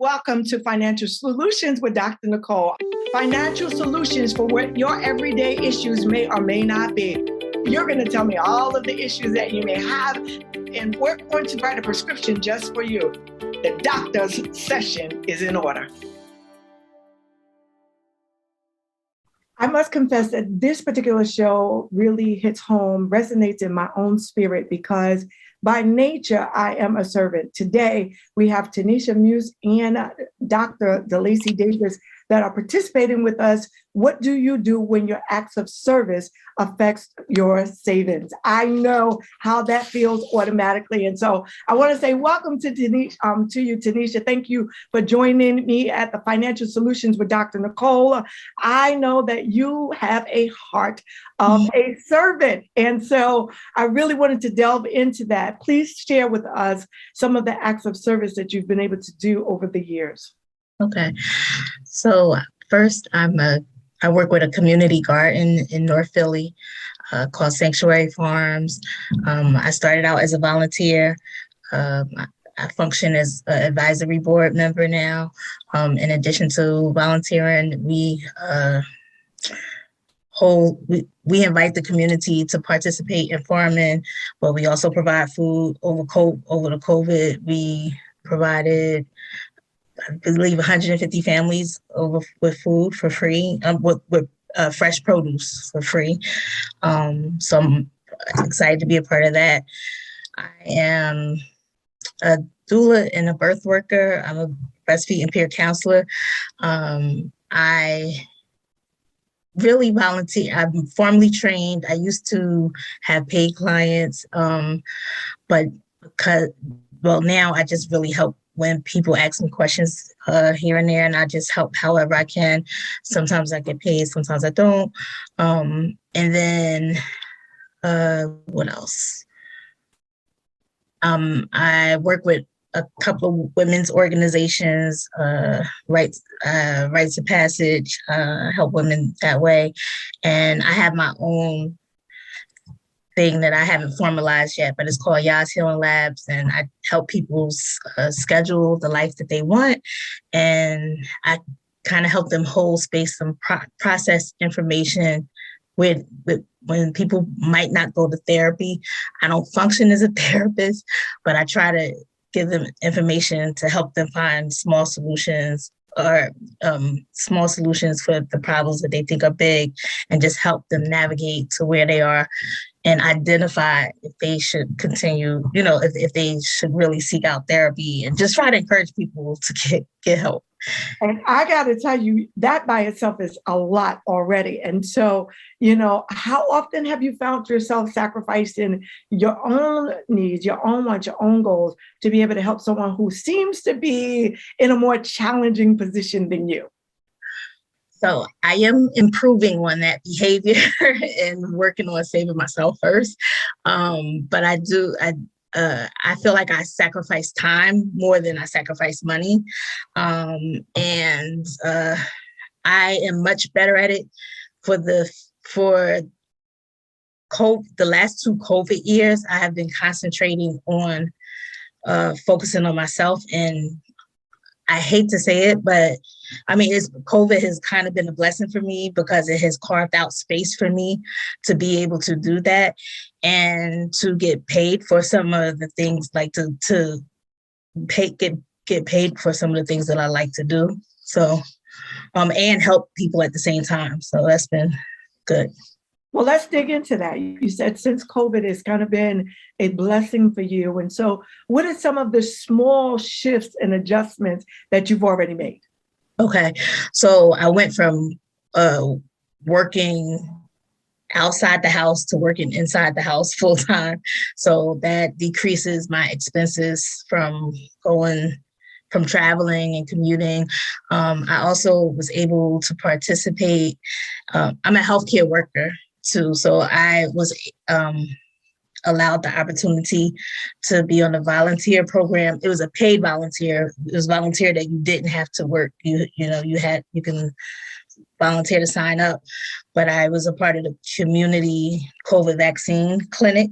Welcome to Financial Solutions with Dr. Nicole. Financial solutions for what your everyday issues may or may not be. You're going to tell me all of the issues that you may have, and we're going to write a prescription just for you. The doctor's session is in order. I must confess that this particular show really hits home, resonates in my own spirit because by nature, I am a servant. Today, we have Tanisha Muse and Dr. DeLacy Davis that are participating with us. What do you do when your acts of service affects your savings? I know how that feels automatically. And so I want to say welcome to you, Tanisha. Thank you for joining me at the Financial Solutions with Dr. Nicole. I know that you have a heart of a servant. And so I really wanted to delve into that. Please share with us some of the acts of service that you've been able to do over the years. Okay. So first, I work with a community garden in North Philly called Sanctuary Farms. I started out as a volunteer. I function as an advisory board member now. In addition to volunteering, we invite the community to participate in farming, but we also provide food. Over the COVID, we provided, I believe, 150 families with food for free, with fresh produce for free. So I'm excited to be a part of that. I am a doula and a birth worker. I'm a breastfeeding and peer counselor. I really volunteer. I'm formally trained. I used to have paid clients, but now I just really help when people ask me questions here and there, and I just help however I can. Sometimes I get paid, sometimes I don't. And then what else? I work with a couple of women's organizations, Rights of Passage, help women that way. And I have my own thing that I haven't formalized yet, but it's called Yas Healing Labs, and I help people schedule the life that they want, and I kind of help them hold space and process information with when people might not go to therapy. I don't function as a therapist, but I try to give them information to help them find small solutions for the problems that they think are big, and just help them navigate to where they are and identify if they should continue, if they should really seek out therapy, and just try to encourage people to get help. And I got to tell you, that by itself is a lot already. And so, how often have you found yourself sacrificing your own needs, your own wants, your own goals to be able to help someone who seems to be in a more challenging position than you? So I am improving on that behavior and working on saving myself first. But I feel like I sacrifice time more than I sacrifice money. And I am much better at it for the last 2 COVID years. I have been concentrating on focusing on myself, and I hate to say it, but I mean, COVID has kind of been a blessing for me because it has carved out space for me to be able to do that and to get paid for some of the things, like to get paid for some of the things that I like to do. So, and help people at the same time. So that's been good. Well, let's dig into that. You said since COVID has kind of been a blessing for you. And so what are some of the small shifts and adjustments that you've already made? Okay. So I went from working outside the house to working inside the house full time. So that decreases my expenses from traveling and commuting. I also was able to participate. I'm a healthcare worker too. So I was allowed the opportunity to be on a volunteer program. It was a paid volunteer. It was volunteer that you didn't have to work. You can volunteer to sign up. But I was a part of the community COVID vaccine clinic.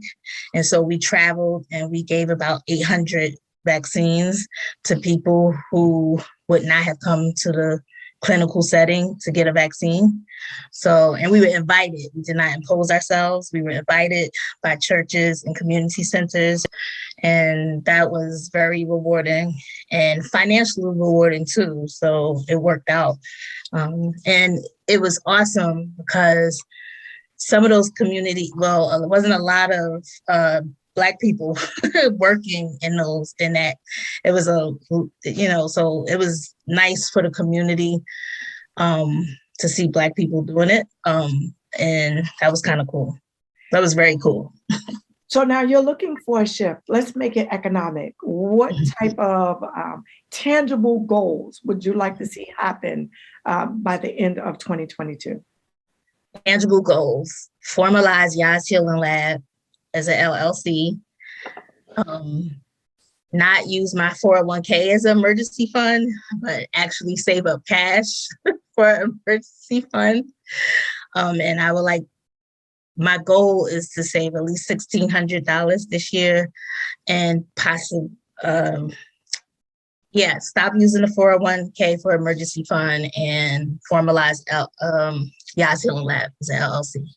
And so we traveled and we gave about 800 vaccines to people who would not have come to the clinical setting to get a vaccine. So, and we were invited. We did not impose ourselves. We were invited by churches and community centers. And that was very rewarding and financially rewarding too. So it worked out. And it was awesome because some of those community, well, it wasn't a lot of Black people working in that. It was so it was nice for the community to see Black people doing it. And that was kind of cool. That was very cool. So now you're looking for a shift. Let's make it economic. What type of tangible goals would you like to see happen by the end of 2022? Tangible goals: formalize Yas Healing Lab as an LLC. Not use my 401k as an emergency fund, but actually save up cash for an emergency fund. And I would like, my goal is to save at least $1,600 this year, and possibly, stop using the 401k for emergency fund and formalize Yas Healing Lab as an LLC.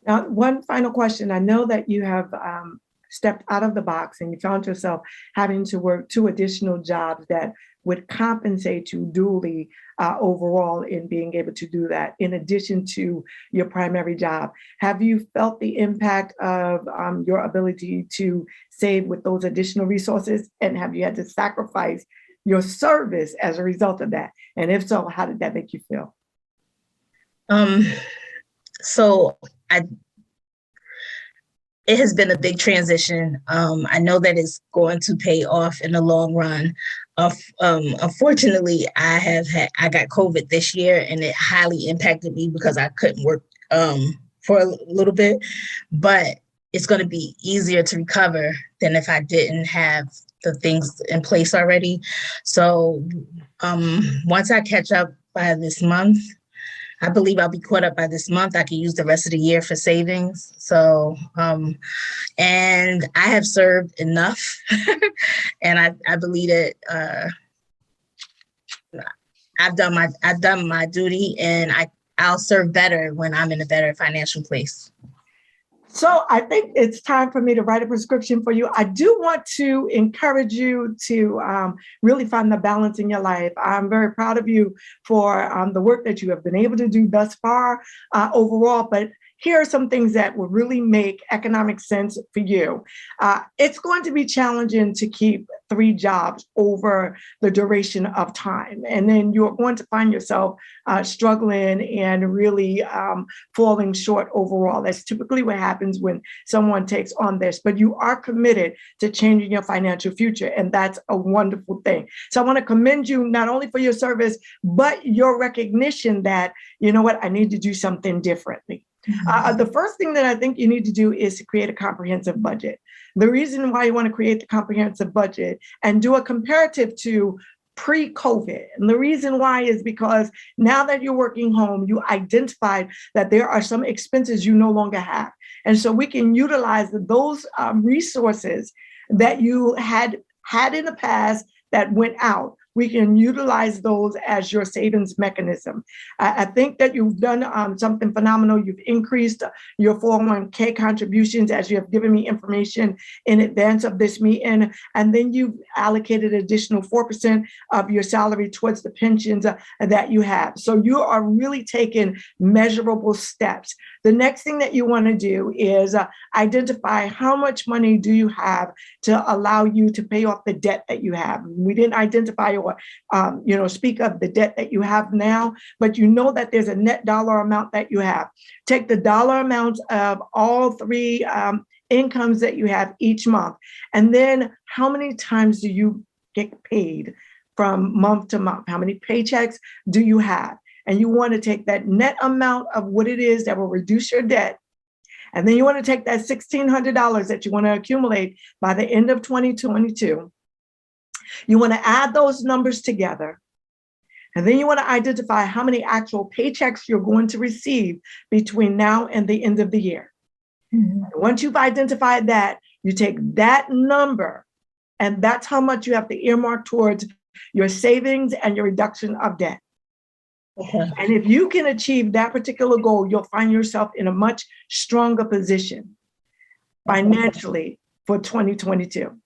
Now, one final question. I know that you have stepped out of the box and you found yourself having to work 2 additional jobs that would compensate you duly overall in being able to do that, in addition to your primary job. Have you felt the impact of your ability to save with those additional resources? And have you had to sacrifice your service as a result of that? And if so, how did that make you feel? So it has been a big transition. I know that it's going to pay off in the long run. Unfortunately, I got COVID this year, and it highly impacted me because I couldn't work for a little bit. But it's going to be easier to recover than if I didn't have the things in place already. So once I catch up by this month, I believe I'll be caught up by this month. I can use the rest of the year for savings. So, and I have served enough, and I believe that I've done my duty, and I'll serve better when I'm in a better financial place. So I think it's time for me to write a prescription for you. I do want to encourage you to really find the balance in your life. I'm very proud of you for the work that you have been able to do thus far overall, but here are some things that will really make economic sense for you. It's going to be challenging to keep 3 jobs over the duration of time. And then you're going to find yourself struggling and really falling short overall. That's typically what happens when someone takes on this, but you are committed to changing your financial future. And that's a wonderful thing. So I want to commend you not only for your service, but your recognition that, you know what, I need to do something differently. The first thing that I think you need to do is to create a comprehensive budget. The reason why you want to create the comprehensive budget and do a comparative to pre-COVID. And the reason why is because now that you're working home, you identified that there are some expenses you no longer have. And so we can utilize those resources that you had in the past that went out. We can utilize those as your savings mechanism. I think that you've done something phenomenal. You've increased your 401k contributions as you have given me information in advance of this meeting. And then you've allocated additional 4% of your salary towards the pensions that you have. So you are really taking measurable steps. The next thing that you want to do is identify how much money do you have to allow you to pay off the debt that you have. We didn't identify or speak of the debt that you have now, but you know that there's a net dollar amount that you have. Take the dollar amounts of all 3 incomes that you have each month, and then how many times do you get paid from month to month? How many paychecks do you have? And you want to take that net amount of what it is that will reduce your debt. And then you want to take that $1,600 that you want to accumulate by the end of 2022. You want to add those numbers together. And then you want to identify how many actual paychecks you're going to receive between now and the end of the year. Mm-hmm. Once you've identified that, you take that number, and that's how much you have to earmark towards your savings and your reduction of debt. Okay. And if you can achieve that particular goal, you'll find yourself in a much stronger position financially for 2022.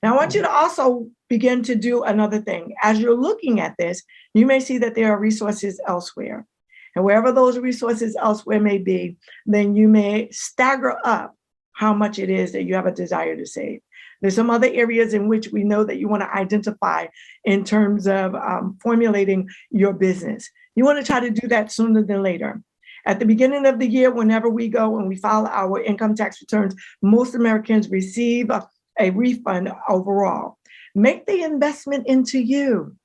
Now, I want you to also begin to do another thing. As you're looking at this, you may see that there are resources elsewhere. And wherever those resources elsewhere may be, then you may stagger up how much it is that you have a desire to save. There's some other areas in which we know that you want to identify in terms of formulating your business. You want to try to do that sooner than later. At the beginning of the year, whenever we go and we file our income tax returns, most Americans receive a refund overall. Make the investment into you,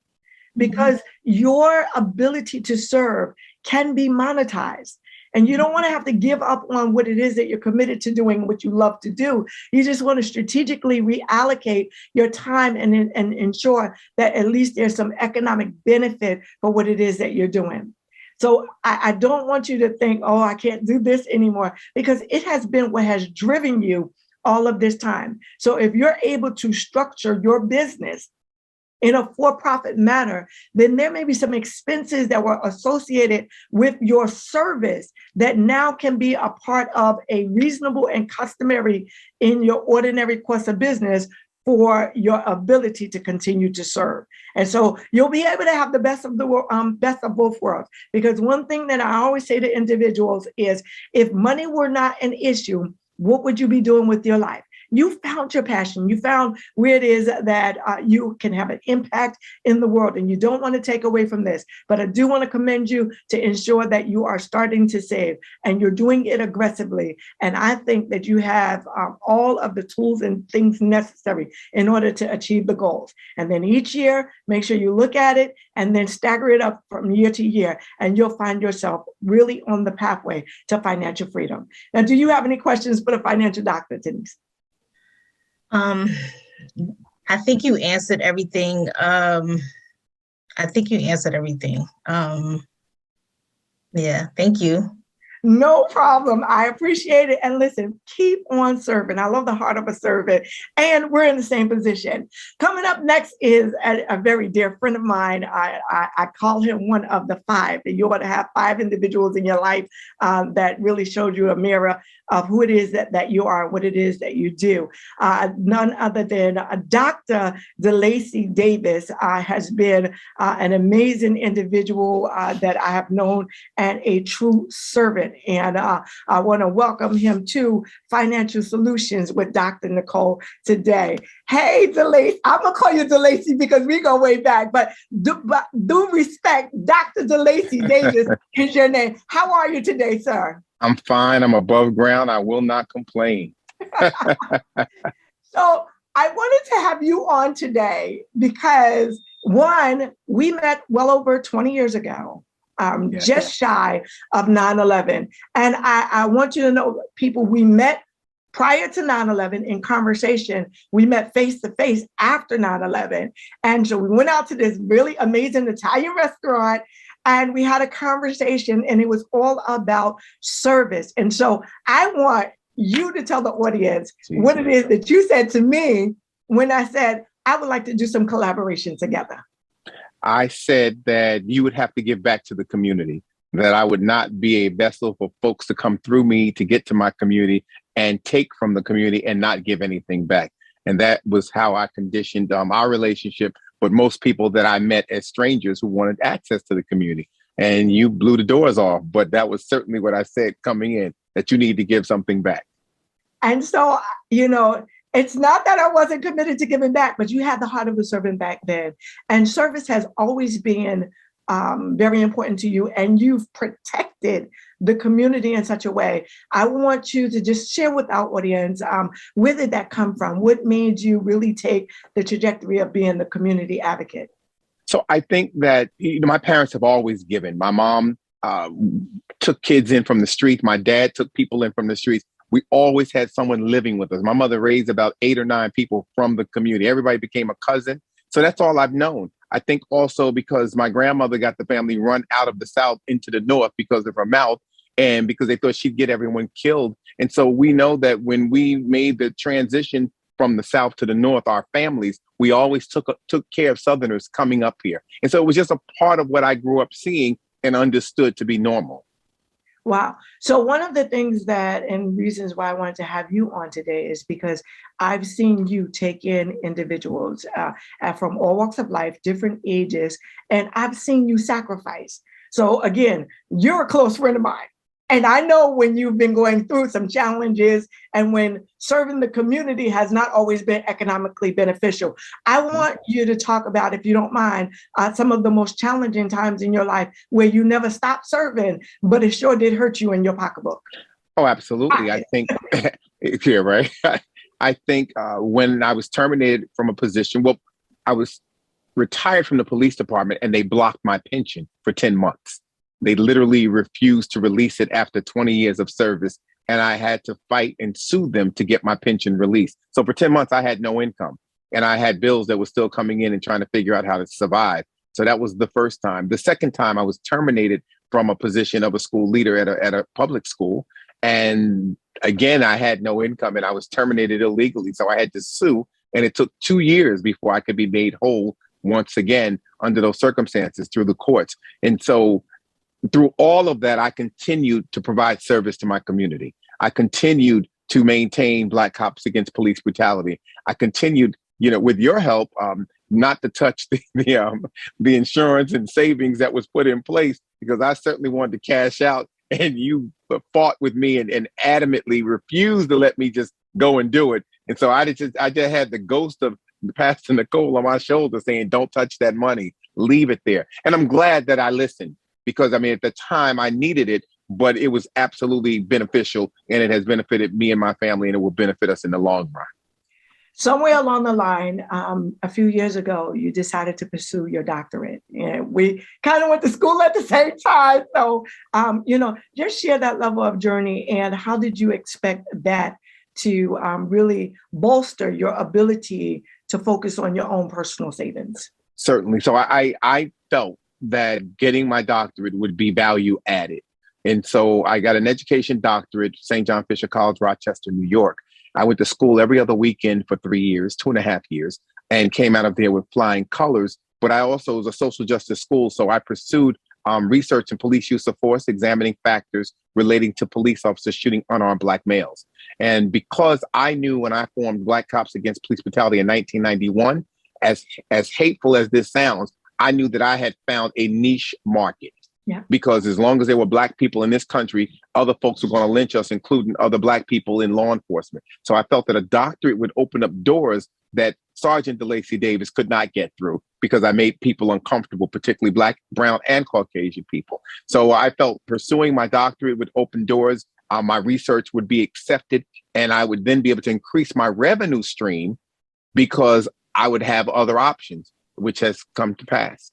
because your ability to serve can be monetized. And you don't want to have to give up on what it is that you're committed to doing, what you love to do. You just want to strategically reallocate your time and ensure that at least there's some economic benefit for what it is that you're doing. So I don't want you to think, oh, I can't do this anymore, because it has been what has driven you all of this time. So if you're able to structure your business in a for-profit manner, then there may be some expenses that were associated with your service that now can be a part of a reasonable and customary in your ordinary course of business for your ability to continue to serve. And so you'll be able to have the best of both worlds. Because one thing that I always say to individuals is, if money were not an issue, what would you be doing with your life? You found your passion. You found where it is that you can have an impact in the world, and you don't want to take away from this. But I do want to commend you to ensure that you are starting to save, and you're doing it aggressively. And I think that you have all of the tools and things necessary in order to achieve the goals. And then each year, make sure you look at it and then stagger it up from year to year, and you'll find yourself really on the pathway to financial freedom. Now, do you have any questions for the financial doctor, Denise? I think you answered everything. Yeah, thank you. No problem. I appreciate it. And listen, keep on serving. I love the heart of a servant. And we're in the same position. Coming up next is a very dear friend of mine. I call him one of the five. And you ought to have five individuals in your life that really showed you a mirror of who it is that you are, what it is that you do. None other than Dr. DeLacy Davis has been an amazing individual that I have known, and a true servant. And I want to welcome him to Financial Solutions with Dr. Nicole today. Hey, DeLacy, I'm going to call you DeLacy because we go way back, but do respect, Dr. DeLacy Davis is your name. How are you today, sir? I'm fine. I'm above ground. I will not complain. So I wanted to have you on today because, one, we met well over 20 years ago. Just shy of 9/11. And I want you to know, people, we met prior to 9/11 in conversation. We met face to face after 9/11. And so we went out to this really amazing Italian restaurant and we had a conversation, and it was all about service. And so I want you to tell the audience what it is that you said to me when I said, I would like to do some collaboration together. I said that you would have to give back to the community, that I would not be a vessel for folks to come through me to get to my community and take from the community and not give anything back. And that was how I conditioned our relationship with most people that I met as strangers who wanted access to the community. And you blew the doors off, but that was certainly what I said coming in, that you need to give something back. And so, it's not that I wasn't committed to giving back, but you had the heart of a servant back then. And service has always been very important to you, and you've protected the community in such a way. I want you to just share with our audience, where did that come from? What made you really take the trajectory of being the community advocate? So I think that my parents have always given. My mom took kids in from the street. My dad took people in from the streets. We always had someone living with us. My mother raised about 8 or 9 people from the community. Everybody became a cousin. So that's all I've known. I think also because my grandmother got the family run out of the South into the North because of her mouth, and because they thought she'd get everyone killed. And so we know that when we made the transition from the South to the North, our families we always took care of Southerners coming up here. And so it was just a part of what I grew up seeing and understood to be normal. Wow. So one of the things that and reasons why I wanted to have you on today is because I've seen you take in individuals from all walks of life, different ages, and I've seen you sacrifice. So again, you're a close friend of mine. And I know when you've been going through some challenges and when serving the community has not always been economically beneficial. I want you to talk about, if you don't mind, some of the most challenging times in your life where you never stopped serving, but it sure did hurt you in your pocketbook. Oh, absolutely. I think, yeah, right. I think when I was terminated from a position, well, I was retired from the police department and they blocked my pension for 10 months. They literally refused to release it after 20 years of service. And I had to fight and sue them to get my pension released. So for 10 months, I had no income and I had bills that were still coming in and trying to figure out how to survive. So that was the first time. The second time I was terminated from a position of a school leader at a public school. And again, I had no income and I was terminated illegally. So I had to sue. And it took 2 years before I could be made whole once again under those circumstances through the courts. And so through all of that, I continued to provide service to my community. I continued to maintain Black Cops Against Police Brutality. I continued, with your help, not to touch the insurance and savings that was put in place, because I certainly wanted to cash out, and you fought with me and adamantly refused to let me just go and do it. And so I just had the ghost of Pastor Nicole on my shoulder saying, "Don't touch that money, leave it there." And I'm glad that I listened. Because at the time I needed it, but it was absolutely beneficial and it has benefited me and my family and it will benefit us in the long run. Somewhere along the line, a few years ago, you decided to pursue your doctorate. And we kind of went to school at the same time. So, just share that level of journey and how did you expect that to really bolster your ability to focus on your own personal savings? Certainly. So I felt that getting my doctorate would be value added. And so I got an education doctorate, St. John Fisher College, Rochester, New York. I went to school every other weekend for 3 years, 2.5 years, and came out of there with flying colors. But I also was a social justice school. So I pursued research in police use of force, examining factors relating to police officers shooting unarmed Black males. And because I knew when I formed Black Cops Against Police Brutality in 1991, as hateful as this sounds, I knew that I had found a niche market. Yeah. Because as long as there were Black people in this country, other folks were going to lynch us, including other Black people in law enforcement. So I felt that a doctorate would open up doors that Sergeant DeLacy Davis could not get through because I made people uncomfortable, particularly Black, brown, and Caucasian people. So I felt pursuing my doctorate would open doors. My research would be accepted, and I would then be able to increase my revenue stream because I would have other options, which has come to pass.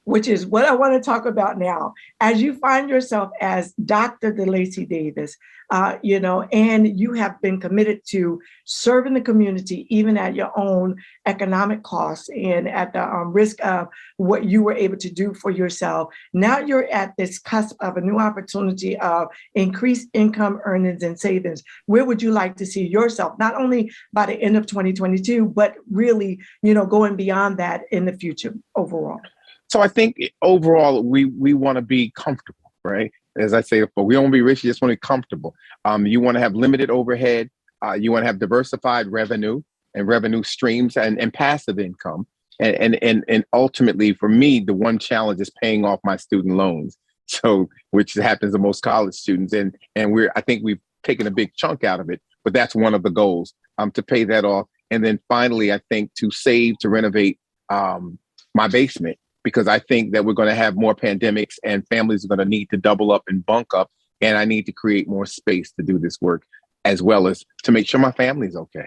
Which is what I want to talk about now. As you find yourself as Dr. DeLacy Davis, and you have been committed to serving the community, even at your own economic costs and at the risk of what you were able to do for yourself. Now you're at this cusp of a new opportunity of increased income, earnings, and savings. Where would you like to see yourself, not only by the end of 2022, but really, going beyond that in the future overall? So I think overall, we want to be comfortable, right? As I say before, we don't want to be rich, you just want to be comfortable. You want to have limited overhead. You want to have diversified revenue and revenue streams and passive income. And ultimately, for me, the one challenge is paying off my student loans. So, which happens to most college students. And I think we've taken a big chunk out of it, but that's one of the goals, to pay that off. And then finally, I think to save, to renovate my basement, because I think that we're going to have more pandemics and families are going to need to double up and bunk up. And I need to create more space to do this work, as well as to make sure my family's okay.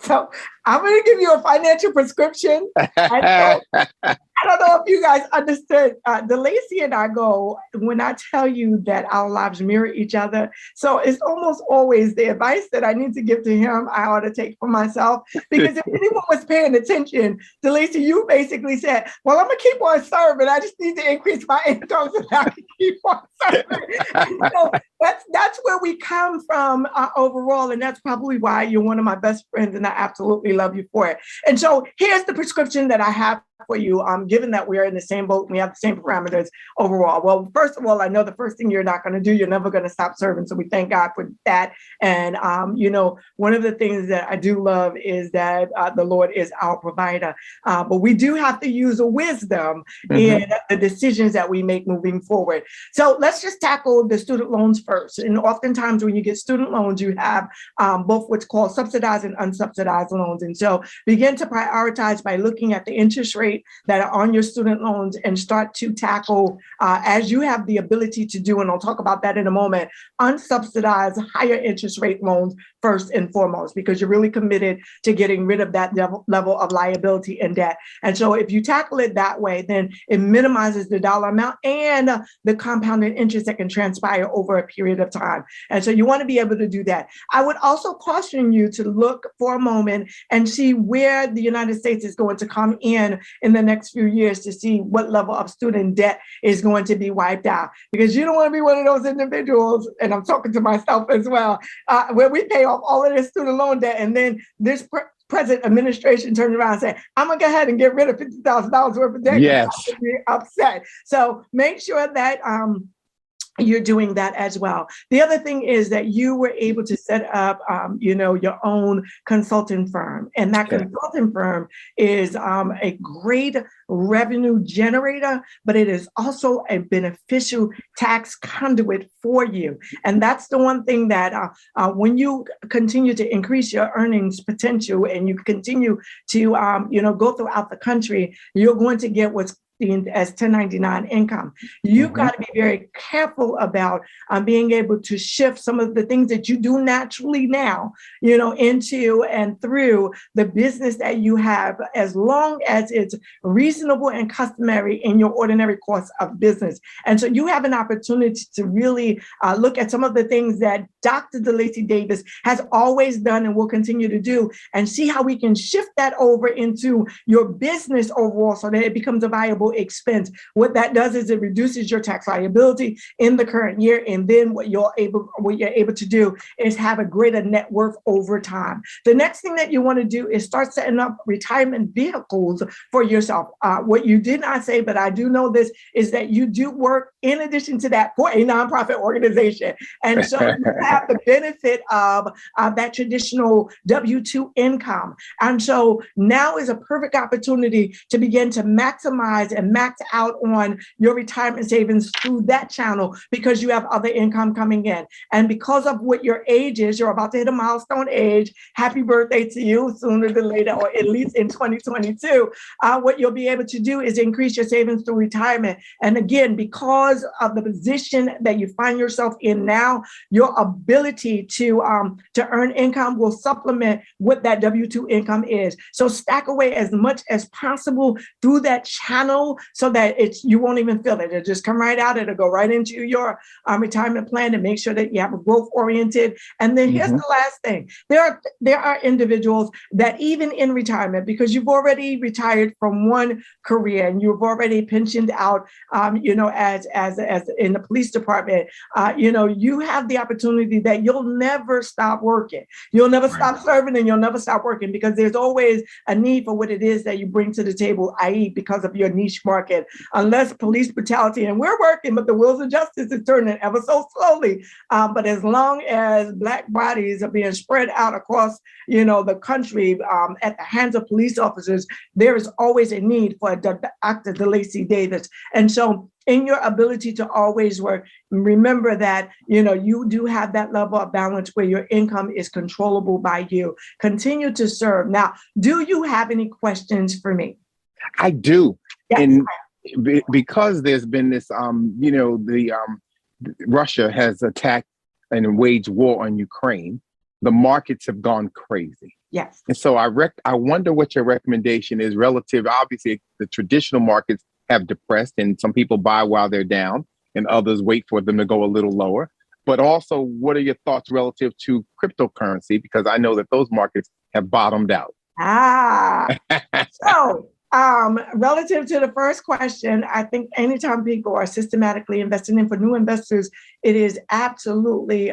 So I'm going to give you a financial prescription. I don't know if you guys understood. DeLacy and I go, when I tell you that our lives mirror each other. So it's almost always the advice that I need to give to him, I ought to take for myself. Because if anyone was paying attention, DeLacy, you basically said, well, I'm going to keep on serving. I just need to increase my income so that I can keep on serving. So That's where we come from overall, and that's probably why you're one of my best friends, and I absolutely love you for it. And so here's the prescription that I have for you. Given that we are in the same boat, and we have the same parameters overall. Well, first of all, I know the first thing you're not going to do, you're never going to stop serving. So we thank God for that. And one of the things that I do love is that the Lord is our provider. But we do have to use wisdom in the decisions that we make moving forward. So let's just tackle the student loans first. And oftentimes when you get student loans, you have both what's called subsidized and unsubsidized loans. And so begin to prioritize by looking at the interest rate that are on your student loans and start to tackle, as you have the ability to do, and I'll talk about that in a moment, unsubsidized higher interest rate loans first and foremost, because you're really committed to getting rid of that level of liability and debt. And so if you tackle it that way, then it minimizes the dollar amount and the compounded interest that can transpire over a period of time. And so you want to be able to do that. I would also caution you to look for a moment and see where the United States is going to come in the next few years to see what level of student debt is going to be wiped out. Because you don't want to be one of those individuals, and I'm talking to myself as well, where we pay off all of this student loan debt, and then this present administration turns around and say, I'm going to go ahead and get rid of $50,000 worth of debt. Yes. I'm be upset. So make sure that you're doing that as well. The other thing is that you were able to set up, your own consulting firm. And that consulting firm is a great revenue generator, but it is also a beneficial tax conduit for you. And that's the one thing that when you continue to increase your earnings potential and you continue to, go throughout the country, you're going to get what's as 1099 income. You've got to be very careful about being able to shift some of the things that you do naturally now, into and through the business that you have, as long as it's reasonable and customary in your ordinary course of business. And so you have an opportunity to really look at some of the things that Dr. DeLacy Davis has always done and will continue to do, and see how we can shift that over into your business overall so that it becomes a viable expense. What that does is it reduces your tax liability in the current year, and then what you're able to do is have a greater net worth over time. The next thing that you want to do is start setting up retirement vehicles for yourself. What you did not say, but I do know this, is that you do work in addition to that for a nonprofit organization, and so you have the benefit of that traditional W-2 income. And so now is a perfect opportunity to begin to maximize and max out on your retirement savings through that channel, because you have other income coming in. And because of what your age is, you're about to hit a milestone age. Happy birthday to you, sooner than later, or at least in 2022. What you'll be able to do is increase your savings through retirement. And again, because of the position that you find yourself in now, your ability to earn income will supplement what that W-2 income is. So stack away as much as possible through that channel so that you won't even feel it. It'll just come right out. It'll go right into your retirement plan, and make sure that you have a growth oriented. And then here's the last thing. There are individuals that even in retirement, because you've already retired from one career and you've already pensioned out, as in the police department, you have the opportunity that you'll never stop working. You'll never stop serving, and you'll never stop working, because there's always a need for what it is that you bring to the table, i.e. because of your niche market. Unless police brutality, and we're working, but the wheels of justice is turning ever so slowly. But as long as Black bodies are being spread out across, the country at the hands of police officers, there is always a need for Dr. DeLacy Davis. And so in your ability to always work, remember that, you do have that level of balance where your income is controllable by you. Continue to serve. Now, do you have any questions for me? I do. Yes. And because there's been this, Russia has attacked and waged war on Ukraine, the markets have gone crazy. Yes. And so I wonder what your recommendation is relative. Obviously, the traditional markets have depressed, and some people buy while they're down and others wait for them to go a little lower. But also, what are your thoughts relative to cryptocurrency? Because I know that those markets have bottomed out. So Relative to the first question, I think anytime people are systematically investing in, for new investors, it is absolutely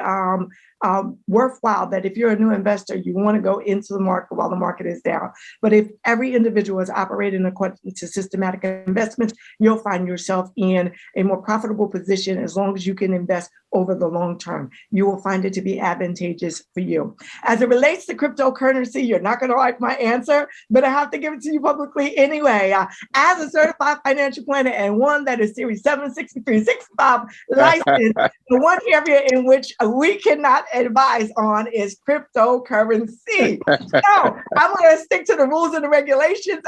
worthwhile that if you're a new investor, you want to go into the market while the market is down. But if every individual is operating according to systematic investments, you'll find yourself in a more profitable position as long as you can invest over the long term. You will find it to be advantageous for you. As it relates to cryptocurrency, you're not going to like my answer, but I have to give it to you publicly anyway. As a certified financial planner and one that is Series 76365 licensed, the one area in which we cannot advise on is cryptocurrency. So I'm going to stick to the rules and the regulations.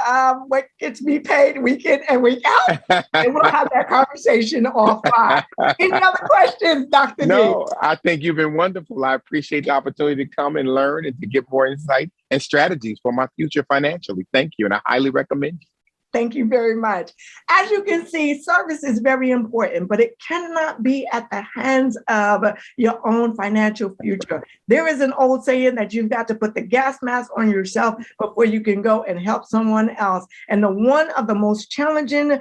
What gets me paid week in and week out, and we'll have that conversation offline. Any other questions, Dr. No, D? I think you've been wonderful. I appreciate the opportunity to come and learn and to get more insight and strategies for my future financially. Thank you, and I highly recommend you. Thank you very much. As you can see, service is very important, but it cannot be at the hands of your own financial future. There is an old saying that you've got to put the gas mask on yourself before you can go and help someone else. And one of the most challenging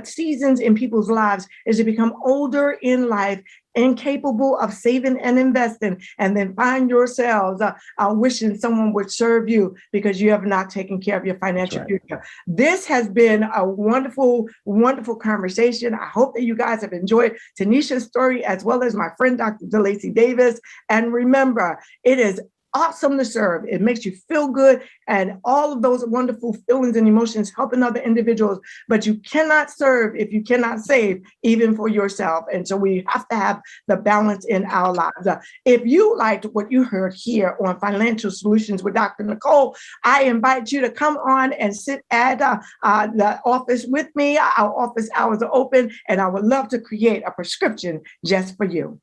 seasons in people's lives is to become older in life, incapable of saving and investing, and then find yourselves wishing someone would serve you because you have not taken care of your financial future. This has been a wonderful, wonderful conversation. I hope that you guys have enjoyed Tanisha's story as well as my friend, Dr. DeLacy Davis. And remember, it is awesome to serve. It makes you feel good and all of those wonderful feelings and emotions helping other individuals, but you cannot serve if you cannot save even for yourself. And so we have to have the balance in our lives. If you liked what you heard here on Financial Solutions with Dr. Nicole, I invite you to come on and sit at the office with me. Our office hours are open, and I would love to create a prescription just for you.